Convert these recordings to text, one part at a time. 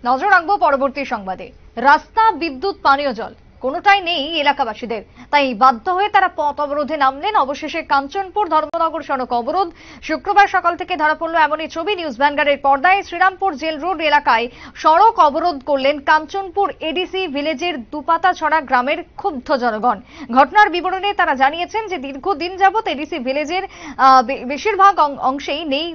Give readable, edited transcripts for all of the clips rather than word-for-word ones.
নজর রাখবো পরবর্তী সংবাদে। রাস্তা, বিদ্যুৎ, পানীয় জল কোনোটাই নেই এলাকাবাসীদের, তাই বাধ্য হয়ে তারা পথ অবরোধে নামলেন। অবশেষে কাঞ্চনপুর ধর্মনগর সড়ক অবরোধ। শুক্রবার সকাল থেকে ধরা পড়ল এমনই ছবি নিউজ ভ্যানগার্ডের পর্দায়। শ্রীরামপুর জেল রোড এলাকায় সড়ক অবরোধ করলেন কাঞ্চনপুর এডিসি ভিলেজের দুপাতাছড়া গ্রামের ক্ষুব্ধ জনগণ। ঘটনার বিবরণে তারা জানিয়েছেন যে দীর্ঘদিন যাবৎ এডিসি ভিলেজের বেশিরভাগ অংশেই নেই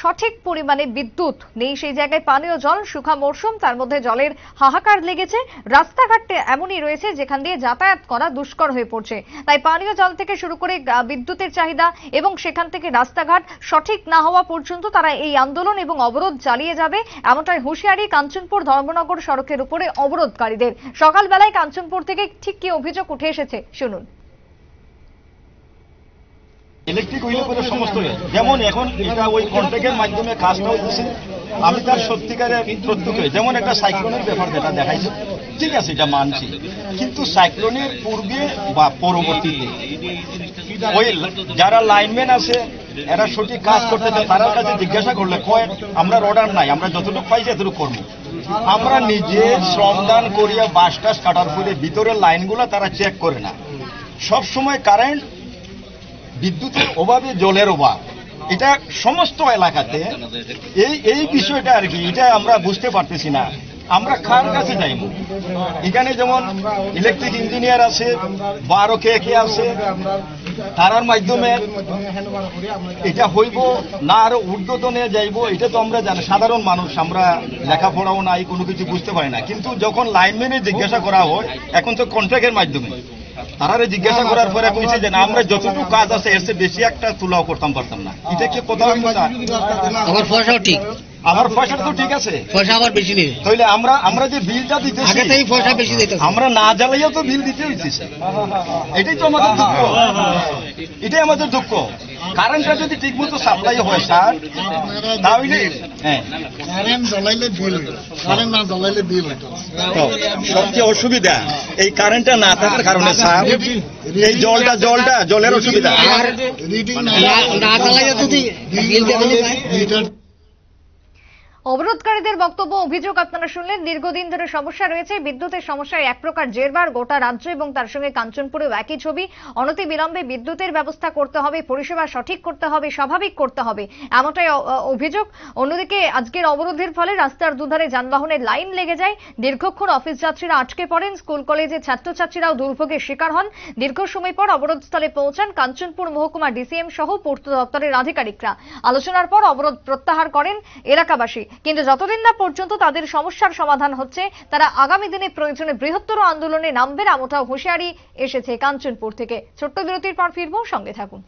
সঠিক পরিমাণে বিদ্যুৎ, নেই সেই জায়গায় পানীয় জল। শুখা মরশুম, তার মধ্যে জলের হাহাকার লেগেছে। রাস্তাঘাটে এমনই রয়েছে যেখান দিয়ে যাতায়াত করা দুষ্কর হয়ে পড়ছে। তাই পানীয় জল থেকে শুরু করে বিদ্যুতের চাহিদা এবং সেখান থেকে রাস্তাঘাট সঠিক না হওয়া পর্যন্ত তারা এই আন্দোলন এবং অবরোধ চালিয়ে যাবে, এমনটাই হুঁশিয়ারি কাঞ্চনপুর ধর্মনগর সড়কের উপরে অবরোধকারীদের। সকালবেলায় কাঞ্চনপুর থেকে ঠিক কি অভিযোগ উঠে এসেছে শুনুন। ইলেকট্রিক হইলে পরে সমস্ত যেমন এখন এটা ওই কন্ট্রাক্টের মাধ্যমে কাজটা হচ্ছে, আমি তার সত্যিকারের প্রত্যক্ষ যেমন একটা সাইক্লোনের ব্যাপার যেটা দেখাইছে, ঠিক আছে এটা মানছি, কিন্তু সাইক্লোনের পূর্বে বা পরবর্তীতে ওই যারা লাইনম্যান আছে এরা সঠিক কাজ করতে চায়, তার কাছে জিজ্ঞাসা করলে কয় আমরা অর্ডার নাই, আমরা যতটুকু পাইছি এতটুকু করবো। আমরা নিজে শ্রমদান করিয়া বাস টাস কাটার পরে ভিতরের লাইনগুলো তারা চেক করে না। সব সময় কারেন্ট, বিদ্যুতের অভাবে জলের অভাব, এটা সমস্ত এলাকাতে এই বিষয়টা আর কি, এটা আমরা বুঝতে পারতেছি না। আমরা কার কাছে যাইব? এখানে যেমন ইলেকট্রিক ইঞ্জিনিয়ার আছে, 12 কে আছে, তারার মাধ্যমে এটা হইব না আরো ঊর্ধ্বতনে যাইব, এটা তো আমরা জানি। সাধারণ মানুষ, আমরা লেখাপড়াও নাই, কোনো কিছু বুঝতে পারি না। কিন্তু যখন লাইনম্যানে জিজ্ঞাসা করা হয়, এখন তো কন্ট্রাক্টের মাধ্যমে তারা জিজ্ঞাসা করার পরে কইছে যে আমরা যতটুকু কাজ আছে এর চেয়ে বেশি একটা তুলাও করতাম পারতাম না। এটা কি কথা? আমার পয়সাও ঠিক, আমার পয়সাটা তো ঠিক আছে, পয়সা আবার বেশি নেই। তাহলে আমরা যে বিলটা দিতেছি আগে থেকে পয়সা বেশি দিতে, আমরা না জ্বালাইও তো বিল দিতে হইতেছে। এটাই তো আমাদের দুঃখ, এটাই আমাদের দুঃখ। কারেন্টটা যদি ঠিক মতো সাপ্লাই হয় স্যার, তাহলে কারেন্ট জ্বলাইলে বিল, কারেন্ট না জ্বলাইলে বিল। সবচেয়ে অসুবিধা এই কারেন্টটা না থাকার কারণে স্যার, এই জলের অসুবিধা। আর না জ্বালাইলে যদি বিল দেবেন। অবরোধকারীদের বক্তব্য, অভিযোগ আপনারা শুনলেন। দীর্ঘদিন ধরে সমস্যা রয়েছে, বিদ্যুতের সমস্যায় এক প্রকার জেরবার গোটা রাজ্য এবং তার সঙ্গে কাঞ্চনপুরেও একই ছবি। অনতিবিলম্বে বিদ্যুতের ব্যবস্থা করতে হবে, পরিষেবা সঠিক করতে হবে, স্বাভাবিক করতে হবে, এমনটাই অভিযোগ। অন্যদিকে আজকের অবরোধের ফলে রাস্তার দুধারে যানবাহনের লাইন লেগে যায়। দীর্ঘক্ষণ অফিস যাত্রীরা আটকে পড়েন, স্কুল কলেজের ছাত্রছাত্রীরাও দুর্ভোগের শিকার হন। দীর্ঘ সময় পর অবরোধস্থলে পৌঁছান কাঞ্চনপুর মহকুমা ডিসিএম সহ পূর্ত দপ্তরের আধিকারিকরা। আলোচনার পর অবরোধ প্রত্যাহার করেন এলাকাবাসী। কিন্তু যতদিন না পর্যন্ত তাদের সমস্যার সমাধান হচ্ছে, তারা আগামী দিনে প্রয়োজনে বৃহত্তর আন্দোলনে নামবেন, এমনটাও হুঁশিয়ারি এসেছে কাঞ্চনপুর থেকে। ছোট্ট বিরতির পর ফিরবো, সঙ্গে থাকুন।